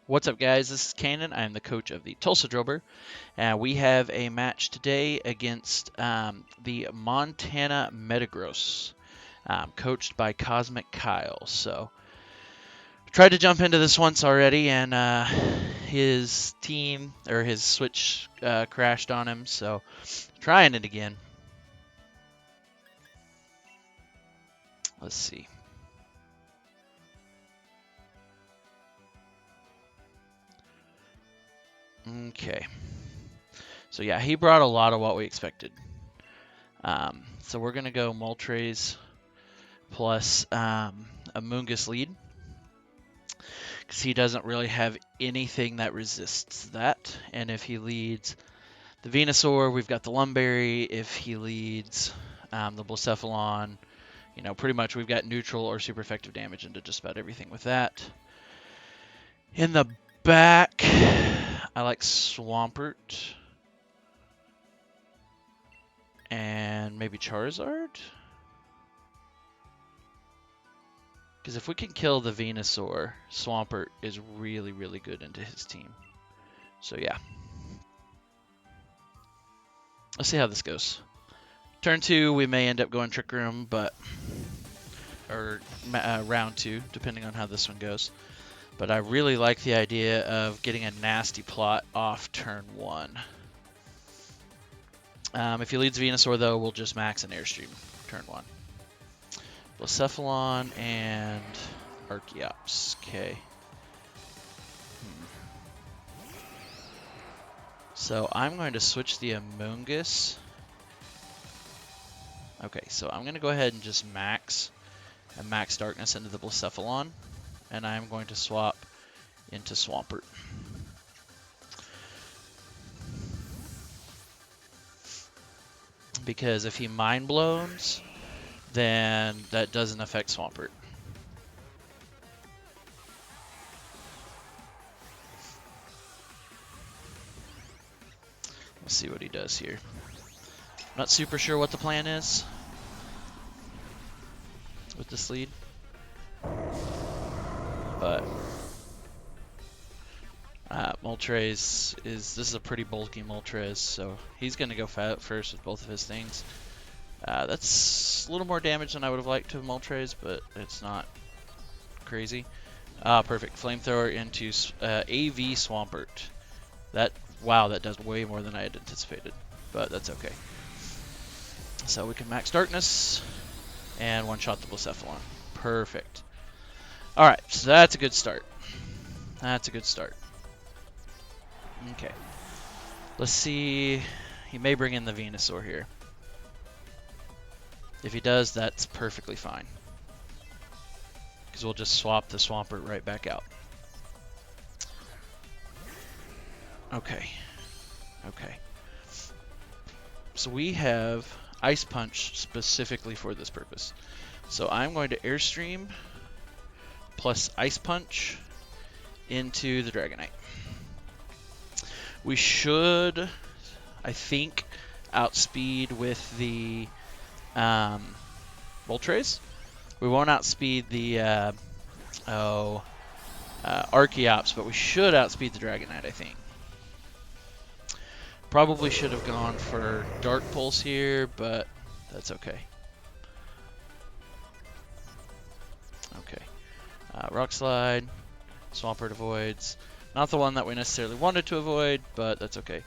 What's up, guys? This is Kanan. I'm the coach of the Tulsa Drilbur, and we have a match today against the Montana Metagross, coached by Cosmic Kyle. So, tried to jump into this once already, and his team or his switch crashed on him. So, trying it again. Let's see. Okay. So yeah, he brought a lot of what we expected. So we're gonna go Moltres plus a Mungus lead, because he doesn't really have anything that resists that. And if he leads the Venusaur, we've got the Lumberry. If he leads the Blacephalon, pretty much we've got neutral or super effective damage into just about everything with that. In the back, I like Swampert and maybe Charizard. Because if we can kill the Venusaur, Swampert is really, really good into his team. So yeah. Let's see how this goes. Turn 2, we may end up going Trick Room, or round 2, depending on how this one goes. But I really like the idea of getting a nasty plot off turn 1. If he leads Venusaur, though, we'll just max an Airstream turn 1. Blacephalon and Archeops. Okay. So I'm going to switch the Amoonguss. Okay, so I'm going to go ahead and just max Darkness into the Blacephalon, and I'm going to swap into Swampert. Because if he Mind Blows, then that doesn't affect Swampert. Let's see what he does here. I'm not super sure what the plan is with this lead, but Moltres this is a pretty bulky Moltres, so he's going to go first with both of his things. That's a little more damage than I would have liked to Moltres, but it's not crazy. Perfect. Flamethrower into AV Swampert. Wow, that does way more than I had anticipated, but that's okay. So we can max Darkness and one-shot the Blacephalon. Perfect. Alright, so that's a good start. That's a good start. Okay. Let's see. He may bring in the Venusaur here. If he does, that's perfectly fine, because we'll just swap the Swampert right back out. Okay. Okay. So we have Ice Punch specifically for this purpose. So I'm going to Airstream plus Ice Punch into the Dragonite. We should, I think, outspeed with the Moltres. We won't outspeed the Archeops, but we should outspeed the Dragonite, I think. Probably should have gone for Dark Pulse here, but that's okay. Okay. Rock Slide. Swampert avoids. Not the one that we necessarily wanted to avoid, but that's okay.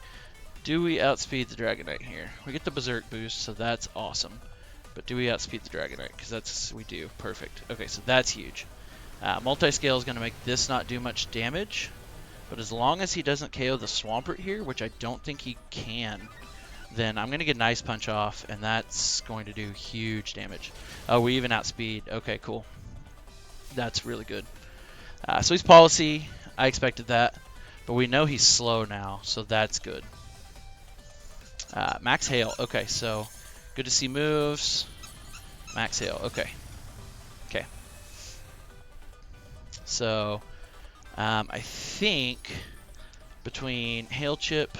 Do we outspeed the Dragonite here? We get the Berserk boost, so that's awesome. But do we outspeed the Dragonite? Because we do. Perfect. Okay, so that's huge. Multiscale is going to make this not do much damage. But as long as he doesn't KO the Swampert here, which I don't think he can, then I'm going to get an Ice Punch off, and that's going to do huge damage. Oh, we even outspeed. Okay, cool. That's really good. So he's Policy. I expected that. But we know he's slow now, so that's good. Max Hail. Okay, so good to see moves. Max Hail. Okay. Okay. So I think between Hail Chip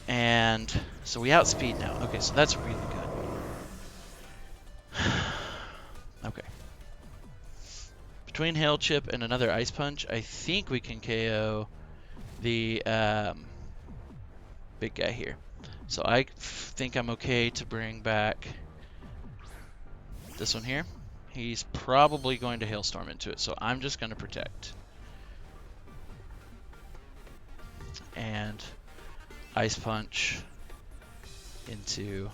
and so we outspeed now. Okay, so that's really good. Okay. between Hail Chip and another Ice Punch, I think we can KO the big guy here. So I think I'm okay to bring back this one here. He's probably going to Hailstorm into it, so I'm just going to protect. And Ice Punch into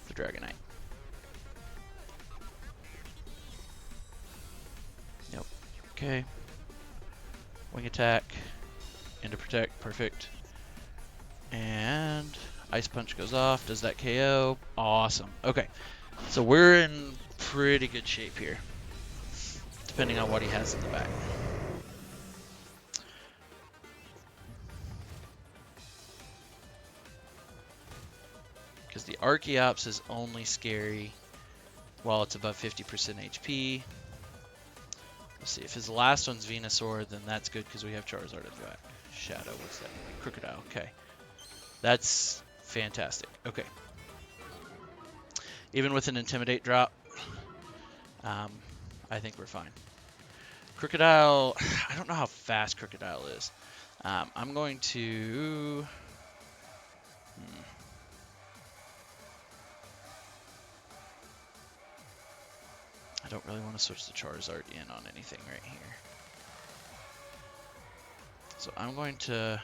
the Dragonite. Yep. Okay. Wing attack into protect. Perfect. And Ice Punch goes off. Does that KO? Awesome. Okay. So we're in pretty good shape here, depending on what he has in the back. Because the Archeops is only scary while it's above 50% HP. Let's see, if his last one's Venusaur, then that's good because we have Charizard in the back. Shadow, what's that? Crocodile, okay. That's fantastic. Okay. Even with an Intimidate drop, I think we're fine. Crocodile, I don't know how fast Crocodile is. I'm going to... I don't really want to switch the Charizard in on anything right here. So I'm going to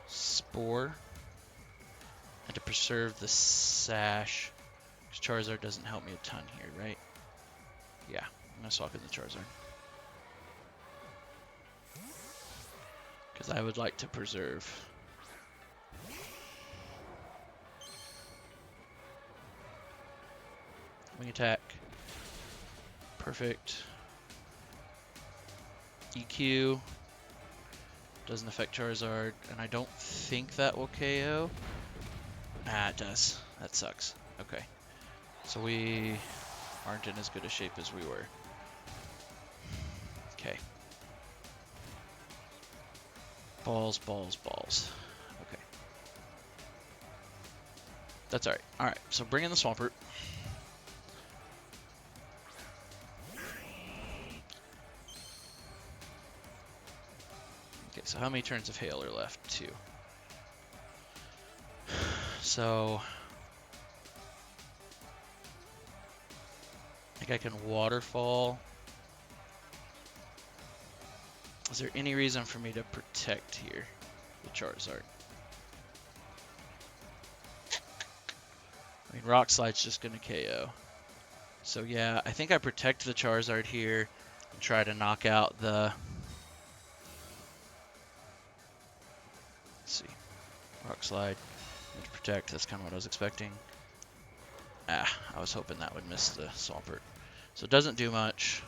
Spore and to preserve the Sash, because Charizard doesn't help me a ton here, right? Yeah, I'm going to swap in the Charizard. Because I would like to preserve. Wing attack. Perfect. EQ. Doesn't affect Charizard, and I don't think that will KO. Ah, it does. That sucks. Okay. So we aren't in as good a shape as we were. Okay. Balls, balls, balls. Okay. That's alright. Alright, so bring in the Swampert. Okay, so how many turns of Hail are left? 2. So I think I can Waterfall. Is there any reason for me to protect here the Charizard? I mean, Rock Slide's just going to KO. So yeah, I think I protect the Charizard here and try to knock out the... Let's see. Rock Slide. And protect, that's kind of what I was expecting. Ah, I was hoping that would miss the Swampert. So it doesn't do much.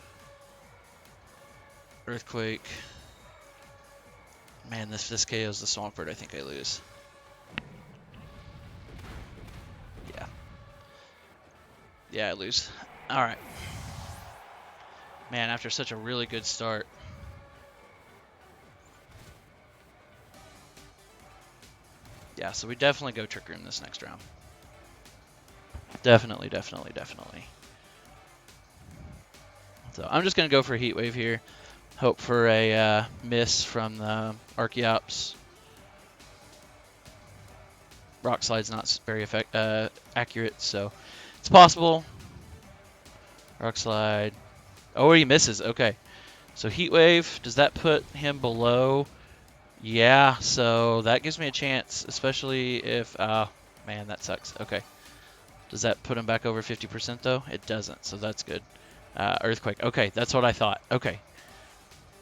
Earthquake. Man, this KOs the Swampert, I think I lose. Yeah. Yeah, I lose. Alright. Man, after such a really good start. Yeah, so we definitely go Trick Room this next round. Definitely, definitely, definitely. So I'm just going to go for a Heat Wave here. Hope for a miss from the Archeops. Rock Slide's not very accurate, so it's possible. Rock Slide. Oh, he misses. Okay. So Heat Wave, does that put him below? Yeah, so that gives me a chance, especially if... man, that sucks. Okay. Does that put him back over 50% though? It doesn't, so that's good. Earthquake. Okay, that's what I thought. Okay.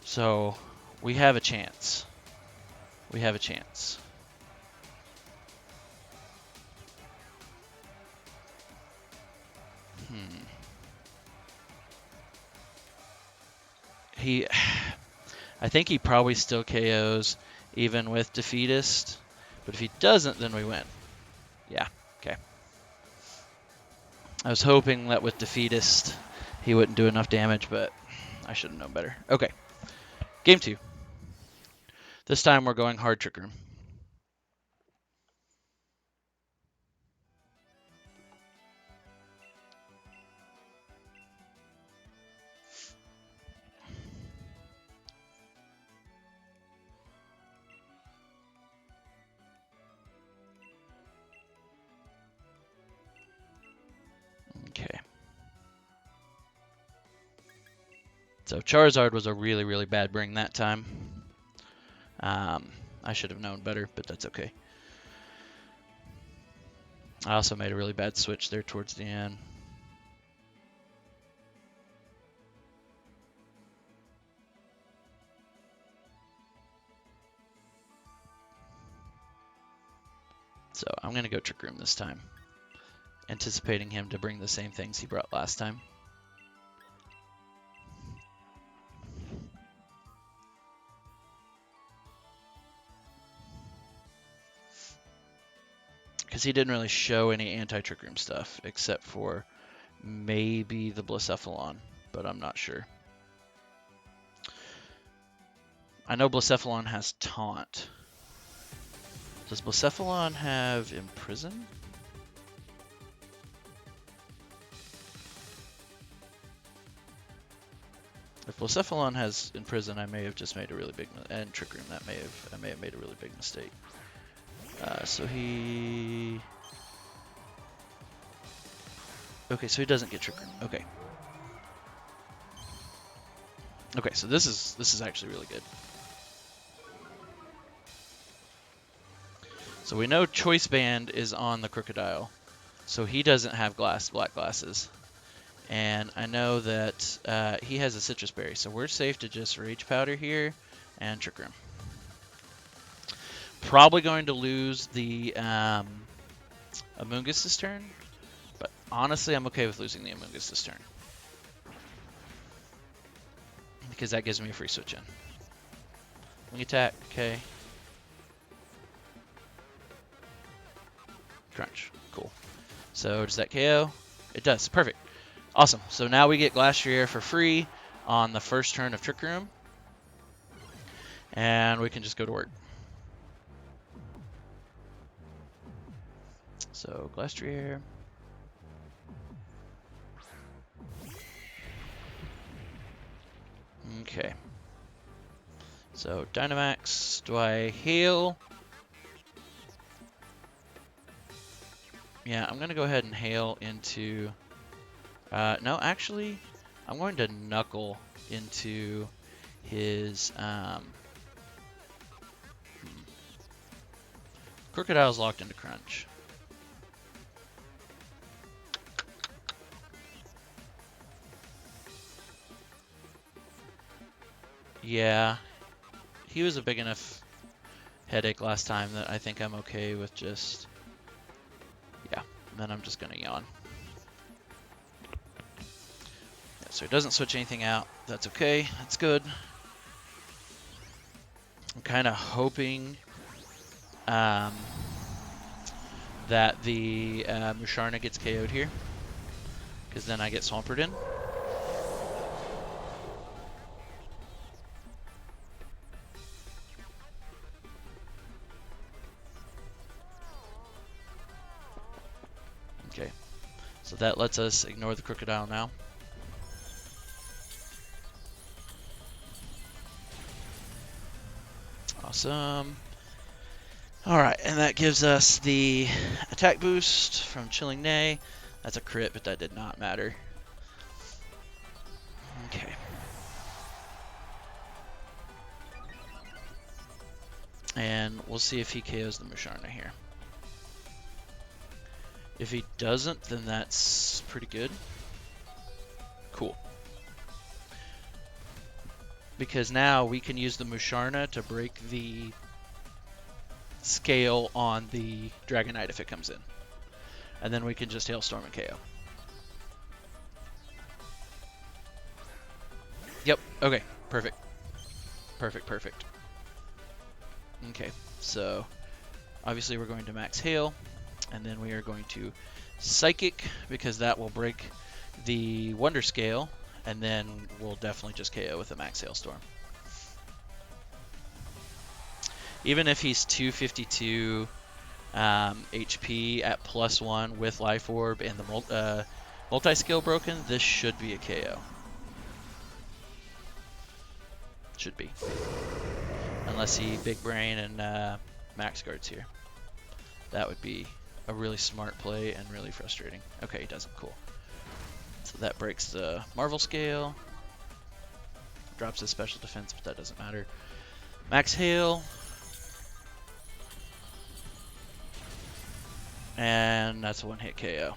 So we have a chance. We have a chance. I think he probably still KOs even with Defeatist, but if he doesn't, then we win. Yeah, okay. I was hoping that with Defeatist he wouldn't do enough damage, but I should have known better. Okay, game 2. This time we're going hard Trick Room. So Charizard was a really, really bad bring that time. I should have known better, but that's okay. I also made a really bad switch there towards the end. So I'm going to go Trick Room this time, anticipating him to bring the same things he brought last time. Because he didn't really show any anti-Trick Room stuff, except for maybe the Blacephalon, but I'm not sure. I know Blacephalon has Taunt. Does Blacephalon have Imprison? If Blacephalon has Imprison, I may have just made a really big and Trick Room. I may have made a really big mistake. So he. Okay, so he doesn't get Trick Room. Okay. Okay, so this is actually really good. So we know Choice Band is on the Crocodile, so he doesn't have black glasses. And I know that he has a Citrus Berry, so we're safe to just Rage Powder here and Trick Room. Probably going to lose the Amoonguss this turn, but honestly I'm okay with losing the Amoonguss this turn. Because that gives me a free switch in. Wing attack, okay. Crunch, cool. So does that KO? It does, perfect. Awesome, so now we get Glastrier for free on the first turn of Trick Room. And we can just go to work. So Glastrier. Okay. So Dynamax, do I heal? Yeah, I'm going to go ahead and hail into... no, actually, I'm going to Knuckle into his... Crocodile's locked into Crunch. Yeah, he was a big enough headache last time that I think I'm okay with just... Yeah, and then I'm just going to yawn. Yeah, so he doesn't switch anything out. That's okay. That's good. I'm kind of hoping that the Musharna gets KO'd here, because then I get Swampert in. Okay, so that lets us ignore the Crocodile now. Awesome. Alright, and that gives us the attack boost from Chilling Neigh. That's a crit, but that did not matter. Okay. And we'll see if he KOs the Musharna here. If he doesn't, then that's pretty good. Cool. Because now we can use the Musharna to break the scale on the Dragonite if it comes in. And then we can just Hailstorm and KO. Yep, okay, perfect. Perfect. Okay, so obviously we're going to max Hail, and then we are going to Psychic, because that will break the Wonder Scale, and then we'll definitely just KO with a max Hailstorm. Even if he's 252 HP at +1 with Life Orb and the multi-skill broken, this should be a KO. Should be. Unless he Big Brain and Max Guards here. That would be a really smart play and really frustrating. Okay, he doesn't. Cool. So that breaks the Marvel Scale. drops his special defense, but that doesn't matter. Max Hail. And that's a one-hit KO.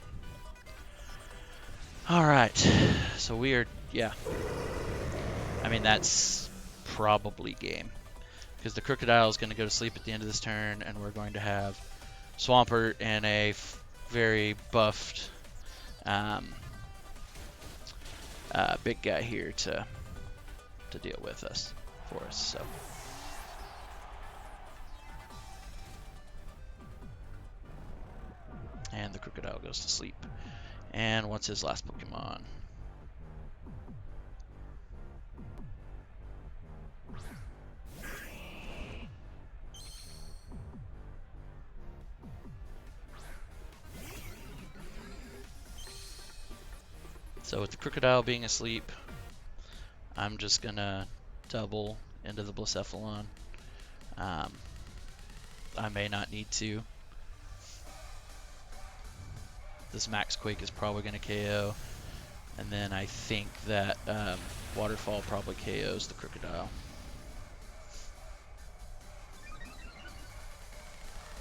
Alright, so we are, yeah. I mean, that's probably game. Because the Crocodile is going to go to sleep at the end of this turn, and we're going to have Swampert and a very buffed big guy here to deal with us for us. So. And the Crocodile goes to sleep. And what's his last Pokemon? So with the Crocodile being asleep, I'm just gonna double into the Blacephalon. I may not need to. This Max Quake is probably gonna KO. And then I think that Waterfall probably KOs the Crocodile.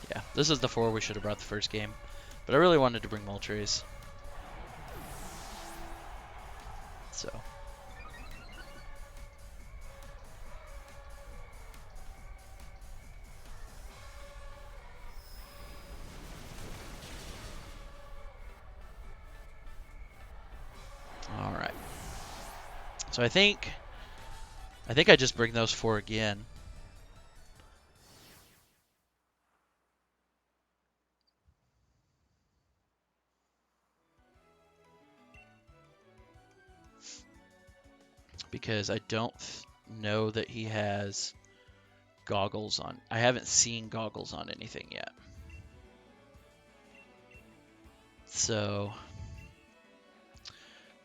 Yeah, this is the 4 we should have brought the first game. But I really wanted to bring Moltres. So. Alright. So I think I just bring those 4 again. Because I don't know that he has goggles on. I haven't seen goggles on anything yet. So,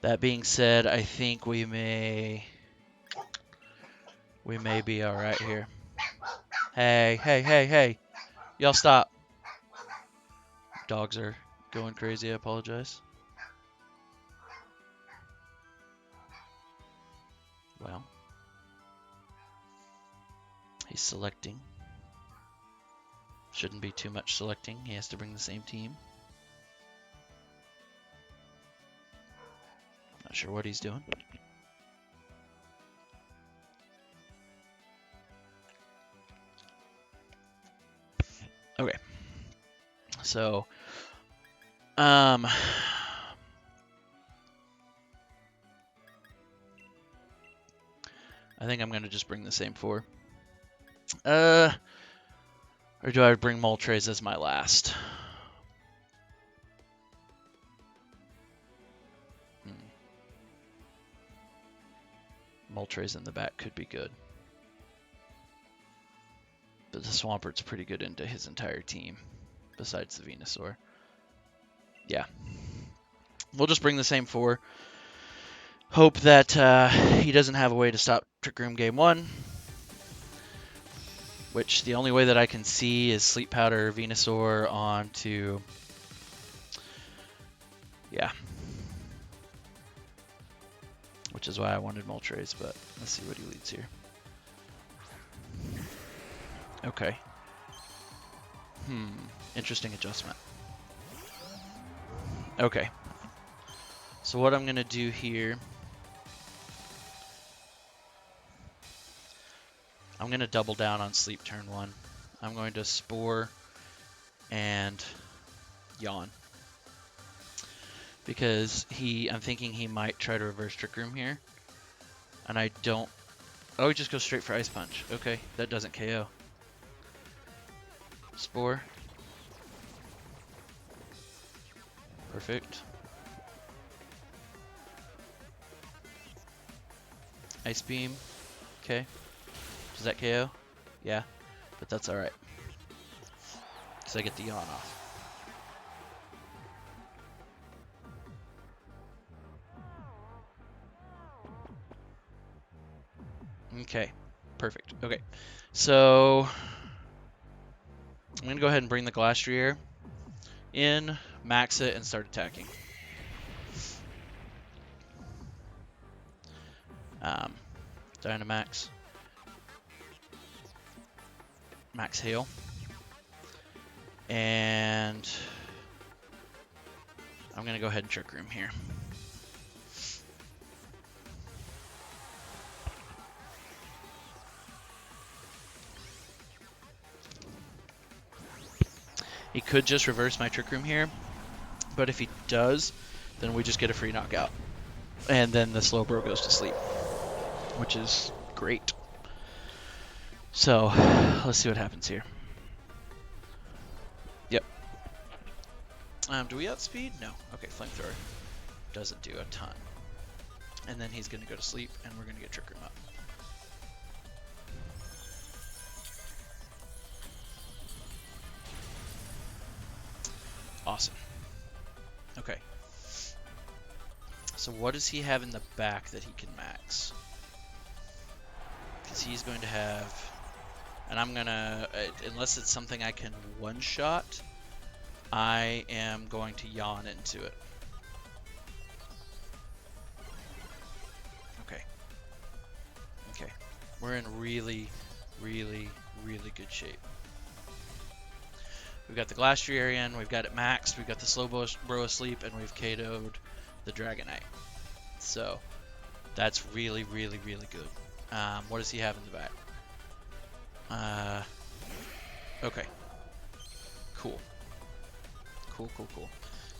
that being said, I think we may be all right here. Hey, hey, hey, hey. Y'all stop. Dogs are going crazy. I apologize. Well, he's selecting. Shouldn't be too much selecting. He has to bring the same team. Not sure what he's doing. Okay. So, I think I'm going to just bring the same 4. Or do I bring Moltres as my last? Moltres in the back could be good. But the Swampert's pretty good into his entire team, besides the Venusaur. Yeah. We'll just bring the same 4. Hope that he doesn't have a way to stop Trick Room Game 1. Which the only way that I can see is Sleep Powder Venusaur onto... Yeah. Which is why I wanted Moltres, but let's see what he leads here. Okay. Interesting adjustment. Okay. So what I'm going to do here... I'm going to double down on Sleep turn 1. I'm going to Spore and Yawn. Because I'm thinking he might try to reverse Trick Room here. And I don't... Oh, he just goes straight for Ice Punch. Okay, that doesn't KO. Spore. Perfect. Ice Beam. Okay. Does that KO? Yeah, but that's alright. Because I get the Yawn off. Okay, perfect. Okay, so I'm going to go ahead and bring the Glastrier in, max it, and start attacking. Dynamax. Max Hail. And I'm going to go ahead and Trick Room here. He could just reverse my Trick Room here, but if he does, then we just get a free knockout. And then the Slowbro goes to sleep, which is great. So, let's see what happens here. Yep. Do we outspeed? No. Okay, Flamethrower doesn't do a ton. And then he's going to go to sleep, and we're going to get Trick Room up. Awesome. Okay. So what does he have in the back that he can max? Because he's going to have... And I'm going to... unless it's something I can one-shot, I am going to yawn into it. Okay. Okay. We're in really, really, really good shape. We've got the Glastriarian, we've got it maxed, we've got the Slowbro asleep, and we've KO'd the Dragonite. So, that's really, really, really good. What does he have in the back? Okay. Cool. Cool, cool, cool.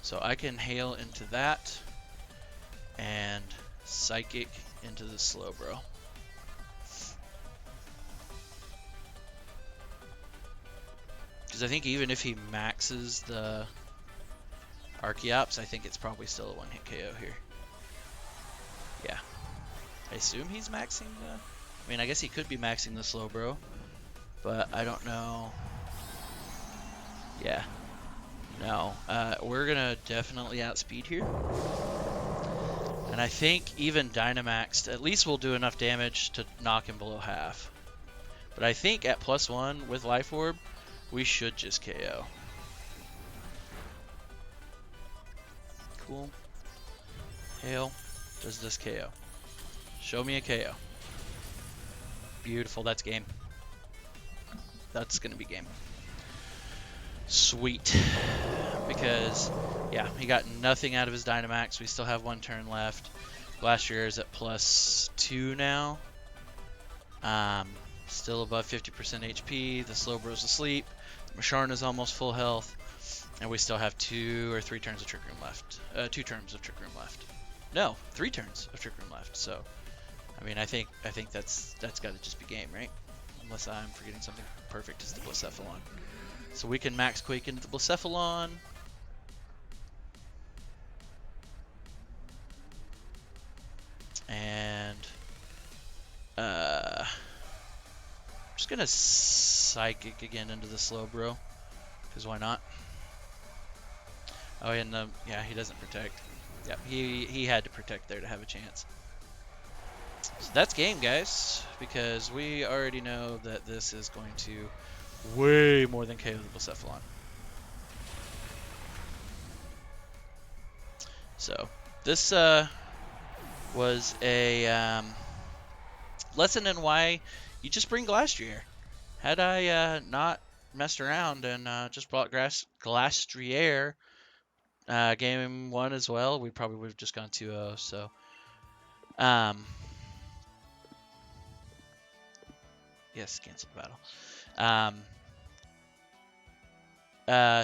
So I can Hail into that, and Psychic into the Slowbro. Because I think even if he maxes the Archeops, I think it's probably still a one-hit KO here. Yeah. I assume he's maxing the... I mean, I guess he could be maxing the Slowbro, but I don't know. Yeah. No. We're going to definitely outspeed here. And I think even Dynamaxed, at least we'll do enough damage to knock him below half. But I think at +1 with Life Orb, we should just KO. Cool. Hail. Does this KO? Show me a KO. Beautiful. That's game. That's going to be game. Sweet. Because, yeah, he got nothing out of his Dynamax. We still have one turn left. Glastrier is at +2 now. Still above 50% HP. The Slowbro's asleep. Masharna's almost full health. And we still have 2 or 3 turns of Trick Room left. 2 turns of Trick Room left. No, 3 turns of Trick Room left. So, I mean, I think that's got to just be game, right? Unless I'm forgetting something perfect as the Blacephalon. So we can Max Quake into the Blacephalon. And I'm just gonna Psychic again into the Slowbro, because why not? Oh, and yeah, he doesn't protect. Yep, he had to protect there to have a chance. So that's game, guys, because we already know that this is going to way more than KO the Blacephalon. So this was a lesson in why you just bring Glastrier. Had I not messed around and just brought Glastrier game 1 as well, we probably would have just gone 2-0. So yes, cancel the battle.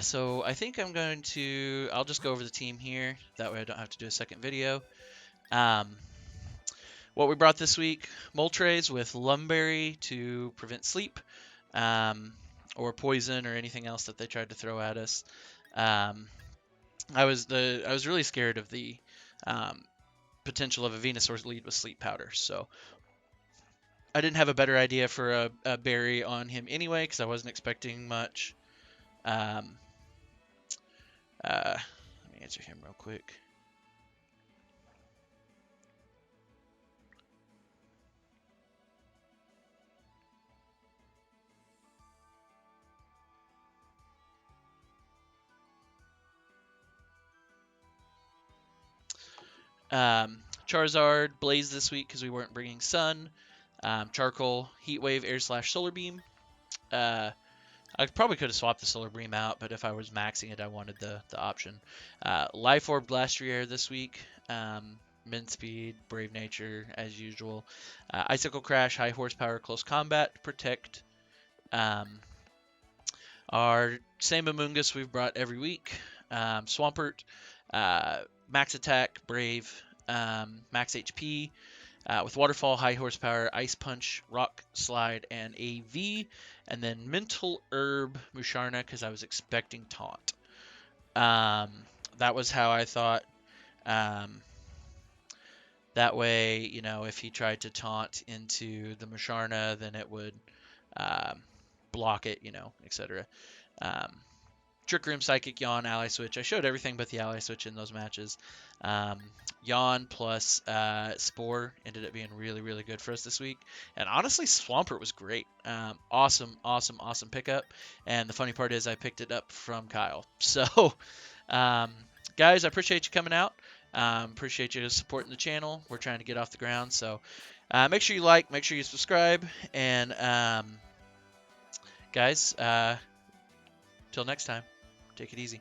So I think I'm going to, I'll just go over the team here. That way I don't have to do a second video. What we brought this week, Moltres with Lumberry to prevent sleep, or poison or anything else that they tried to throw at us. I was really scared of the potential of a Venusaur lead with sleep powder, so I didn't have a better idea for a berry on him anyway, because I wasn't expecting much. Let me answer him real quick. Charizard, Blaze this week because we weren't bringing Sun. Charcoal, Heat Wave, Air Slash, Solar Beam. I probably could have swapped the Solar Beam out, but if I was maxing it, I wanted the option. Life Orb, Blastriere this week. Mint Speed, Brave Nature, as usual. Icicle Crash, High Horsepower, Close Combat, Protect. Our same Amoongus we've brought every week. Swampert, Max Attack, Brave, Max HP. With Waterfall, High Horsepower, Ice Punch, Rock Slide, and AV. And then Mental Herb, Musharna, because I was expecting Taunt. That was how I thought. That way, you know, if he tried to taunt into the Musharna, then it would block it, you know, etc. Trick Room, Psychic, Yawn, Ally Switch. I showed everything but the Ally Switch in those matches. Yawn plus Spore ended up being really, really good for us this week. And honestly, Swampert was great. Awesome pickup. And the funny part is I picked it up from Kyle. So, guys, I appreciate you coming out. Appreciate you supporting the channel. We're trying to get off the ground. So, make sure you like, make sure you subscribe. And, guys, till next time. Take it easy.